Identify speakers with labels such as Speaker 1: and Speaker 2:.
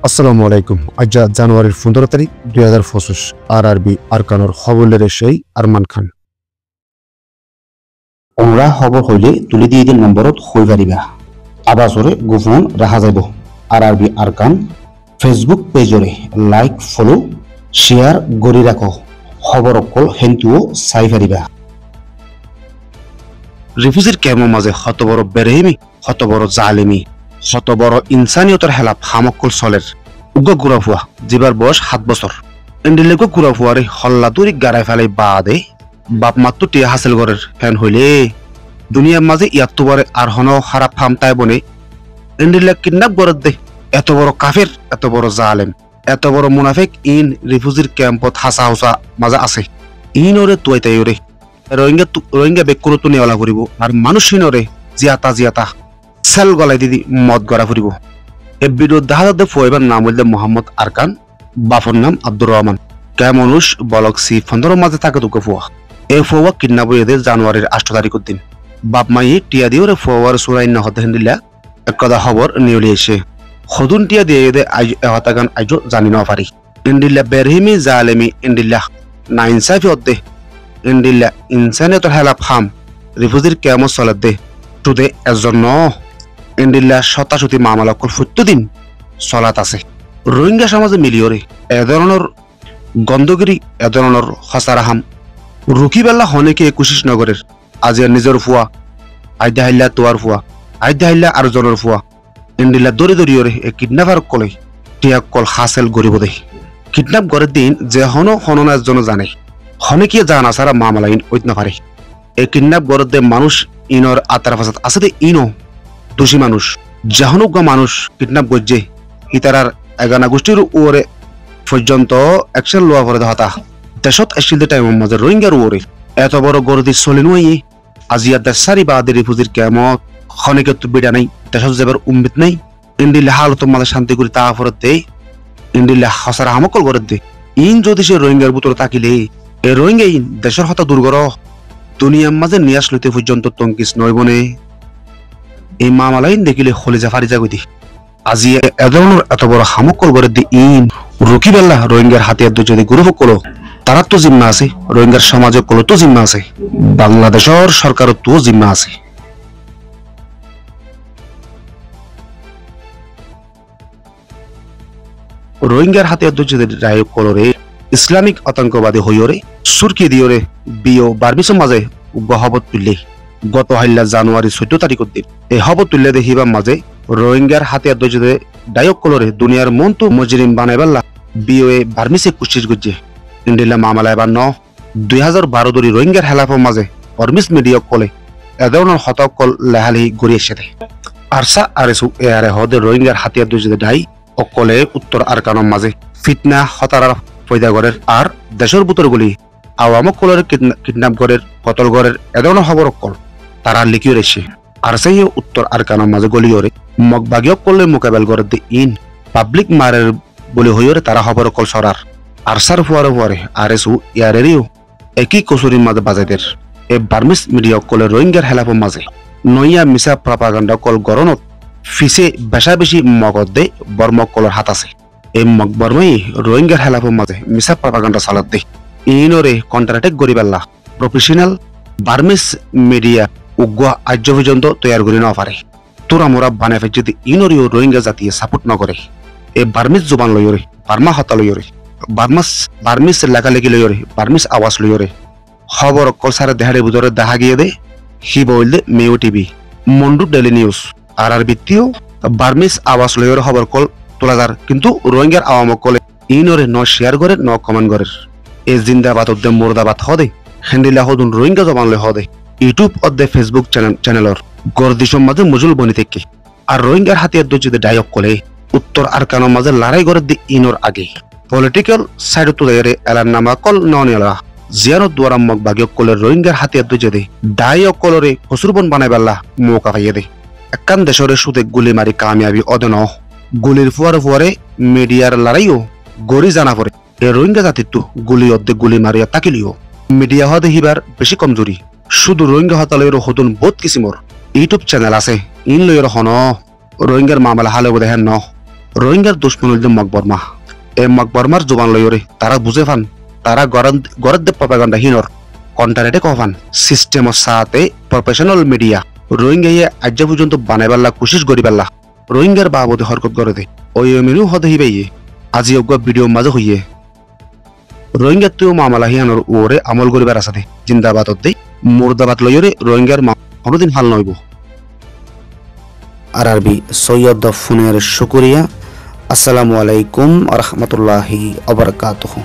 Speaker 1: আসসালামু আলাইকুম। আজ জানুয়ারির 15 তারিখ 2025 আরআরবি আরকানোর খবরের সেই আরমান খান।
Speaker 2: ওমরা খবর হইলে তুলি দিয়ে দিন নম্বরত হই পারিবা। আবাসরে গোপন রাখা যাব। আরআরবি আরকান ফেসবুক পেজরে লাইক ফলো শেয়ার গড়ি রাখো। খবর অকল হেন্তুও চাই পারিবা। রিফিউজির ক্যাম্পের মাঝে হত বড় বেরেহিমি, হত বড় জালিমি, হত বড় ইনসানিয়তের হেলাপ হামকল চলের উগ্র গুড়াফুয়া যিবার বয়স 7 বছর। এন্ডিলেগো গুড়াফুয়ারে হল্লা দূরি গাড়াই ফেলাই বাদে বাপ মাত্র টিয়া হাসিল গড়ের ফ্যান হইলে দুনিয়ার মাঝে ইয়াত্তুবারে আর হন খারাপ ফাম তাই বনে এন্ডিলে কিডন্যাপ গড়ের দে। এত বড় কাফের, এত বড় জালেম, এত বড় মুনাফিক ইন রিফিউজির ক্যাম্পত হাসা হুসা মাঝে আছে। ইন ওরে তুয়াই তাই ওরে রোহিঙ্গা বেকুরো তো নেওয়ালা ফুরিব আর মানুষহীনরে জিয়াতা সেল গলাই দিদি মদ গড়া ফুরিব। এ ভিডিও দেখা যাতে ফোয়েবার নাম হইলে মোহাম্মদ আরকান, বাপর নাম আব্দুর রহমান। কে মানুষ বলক C15 মাঝে থাকে তোকে ফোয়া। এ ফোয়া কিডন্যাপ হয়ে জানুয়ারির 8 তারিখের দিন। বাপ মাই টিয়া দিয়ে ফোয়ার সুরাই না হতে হেন্দিলা এক কথা খবর নিউলি এসে সদুন টিয়া দিয়ে আজ এহতাগান আজ জানি না পারি। ইন্ডিল্লা বেরহিমি জালেমি ইন্ডিল্লা না ইনসাফি অদ্দে ইন্ডিল্লা ইনসানিয়তের হেলা ফাম রিফিউজির কেমন চলার দে টুদে এজন ইন্ডিল্লা শতাশতি মামলা অকল প্রত্যেকদিন চলাত আছে। রোহিঙ্গা সমাজে মিলিয়রে এ ধরনের গন্ধগিরি, এ ধরনের হসারাহাম রুকিবেলা হনেকে 21 নগরের আজিয়া নিজের ফুয়া আইদা হাইল্লা তোয়ার ফুয়া আইদা হাইল্লা আর জনের ফুয়া ইন্ডিল্লা দরি দরিয়রে এ কিডন্যাপার কলে টিয়া কল হাসেল গরিব দে। কিডন্যাপ গড়ের দিন যে হননা জন জানে হনেকে জানা সারা মামলা ইন ওইত না পারে। এই কিডন্যাপ গড়ের দে মানুষ ইনর আতার ফাসাদ আছে দে ইনো দোষী মানুষ যাহনুক মানুষ কিডন্যাপ করছে ইতারার এগানা গোষ্ঠীর ওরে পর্যন্ত অ্যাকশন লোয়া করে হতা দেশত আসছিল টাইমের মাঝে রোহিঙ্গার ওরে এত বড় গরদি চলে নয় আজিয়া দেশারি বাদে রিফিউজির কেমত খনিকে তো বিড়া নাই দেশত যাবার উম্মিত নাই। ইন্ডিল্লা হালত মাঝে শান্তি করি তা ফরত দে ইন্ডিল্লা হসারা হামকল করে দে। ইন যদি সে রোহিঙ্গার ভিতরে তাকিলে এ রোহিঙ্গা ইন দেশের হতা দুর্গর দুনিয়ার মাঝে নিয়ে আসলতে পর্যন্ত তঙ্কিস নয় বনে। এই মামালাইন দেখিলে হলিজা ফারিজা গতি আজি এধরনের এত বড় হামকল করে দি ইন রুকিবেল্লা রোহিঙ্গার হাতে যদি গ্রুপ কলো তারা তো জিম্মা আছে, রোহিঙ্গার সমাজে কলো তো জিম্মা আছে, বাংলাদেশের সরকারও তো জিম্মা আছে। রোহিঙ্গার হাতে যদি রায় কলরে ইসলামিক আতঙ্কবাদী হইরে সুরকি দিয়রে বিও বার্মিসের মাঝে গহবত তুললে গত হাইল্লা জানুয়ারি 14 তারিখের দিন এই হবত তুললে দেখিবার মাঝে রোহিঙ্গার হাতে যদি ডায়ক কলরে দুনিয়ার মন তো মজরিম বানাইবাল্লা বিওএ বার্মিসে কুচিস গুজে ইন্ডিলা মামলা এবার 2012 ধরি রোহিঙ্গার হেলাফের মাঝে অর্মিস মিডিয়া কলে এ ধরনের হতকল লেহালি গড়িয়ে এসে দেয়। আরসা আরেসু এ আরে হদে রোহিঙ্গার হাতিয়ার যদি ডাই অকলে উত্তর আরকানের মাঝে ফিতনা হতারার পয়দা গড়ের আর দেশের বুতর গুলি আওয়ামক কলের কিডন্যাপ গড়ের কতল গড়ের এ ধরনের খবর অকল তারা লিখিয়ে রেছে। আর সেই উত্তর আরকানের মাঝে গলিয়রে মগবাগিয়ক করলে মোকাবেল করে দি ইন পাবলিক মারের বলে হইরে তারা খবর অকল সরার আরসার ফুয়ারে আরেসু ইয়ারেরিও একই কসুরির মাঝে বাজাইদের এ বার্মিস মিডিয়া কলে রোহিঙ্গার হেলাফের মাঝে নইয়া মিসা প্রপাগান্ডা কল গরনত ফিসে বেশা বেশি মগদ দে বর্মক কলর হাত আছে। এই মগবর্মই রোহিঙ্গার হেলাফের মাঝে মিসা প্রপাগান্ডা চালাত দে ইনরে কন্ট্রাটেক গরিবাল্লা প্রফেশনাল বার্মিস মিডিয়া উগ্র আর্য পর্যন্ত তৈয়ার করি না পারে। তোরা মোরা বানাই ফের যদি ইনরিও রোহিঙ্গা জাতিয়ে সাপোর্ট নকরে এই বার্মিস জুবান লইরে বার্মা হতা লইরে বার্মিস লেখালেখি লইরে বার্মিস আওয়াজ লইরে খবর কলসারে দেহারে ভিতরে দেখা গিয়ে দে হি বললে মেও টিভি মন্ডু ডেলি নিউজ আর ভিত্তিও বার্মিস আওয়াজ লইরে খবর কল তোলাদার কিন্তু রোহিঙ্গার আওয়ামক কলে ইনরে ন শেয়ার করে ন কমেন্ট করে এ জিন্দাবাদ অদ্দে মুর্দাবাদ হদে হেন্ডিলা হদুন রোহিঙ্গা জবান লই হদে ইউটিউব অদ্দে ফেসবুক চ্যানেলর গর্দিসম মাঝে মুজুল বনি থেকে আর রোহিঙ্গার হাতিয়ার যদি ডায়ক কলে উত্তর আরকানের মাঝে লড়াই করে দি ইনর আগে পলিটিক্যাল সাইড তো এলার নামা কল ননিয়ালা জিয়ানত দ্বারা মগ বাগিয়ক কলে রোহিঙ্গার হাতিয়ার যদি ডায়ক কলরে হসুরবন বানাই বেলা মৌকা পাইয়ে দে একান দেশরে সুদে গুলি মারি কামিয়াবি অদে ন গুলির ফুয়ারে মিডিয়ার লড়াইও গড়ি জানা পড়ে এ রোহিঙ্গা জাতির তো গুলি অর্ধে গুলি মারিয়া তাকিলিও মিডিয়া হওয়া দেখিবার বেশি কমজোরি শুধু রোহিঙ্গা হতালয়ের হতুন বহুত কিসিমর ইউটিউব চ্যানেল আছে ইন লয়ের হন রোহিঙ্গার মামলা হালে বোধ হেন ন রোহিঙ্গার দুশ্মন হইল মকবরমা এই মকবরমার জোবান লইরে তারা বুঝে পান তারা গড়ের দে প্রপাগান্ডা হিনর কন্টারেটে কফান সিস্টেমের সাথে প্রফেশনাল মিডিয়া রোহিঙ্গাইয়ে আজ পর্যন্ত বানাইবাল্লা কোশিশ করিবাল্লা রোহিঙ্গার বাবদে হরকত করে দে ওই মেনু হদে হিবাইয়ে আজি অজ্ঞ ভিডিও মাঝে হইয়ে রোহিঙ্গার তুই মামলা হিয়ানোর ওরে আমল করিবার আছে জিন্দাবাদ দে মুর্দাবাদ লইরে রোহিঙ্গার কোনোদিন হাল নইব
Speaker 3: RRB সৈয়দ ফোনের শুকরিয়া। আসসালামু আলাইকুম ওয়া রাহমাতুল্লাহি ওয়া বারাকাতুহু।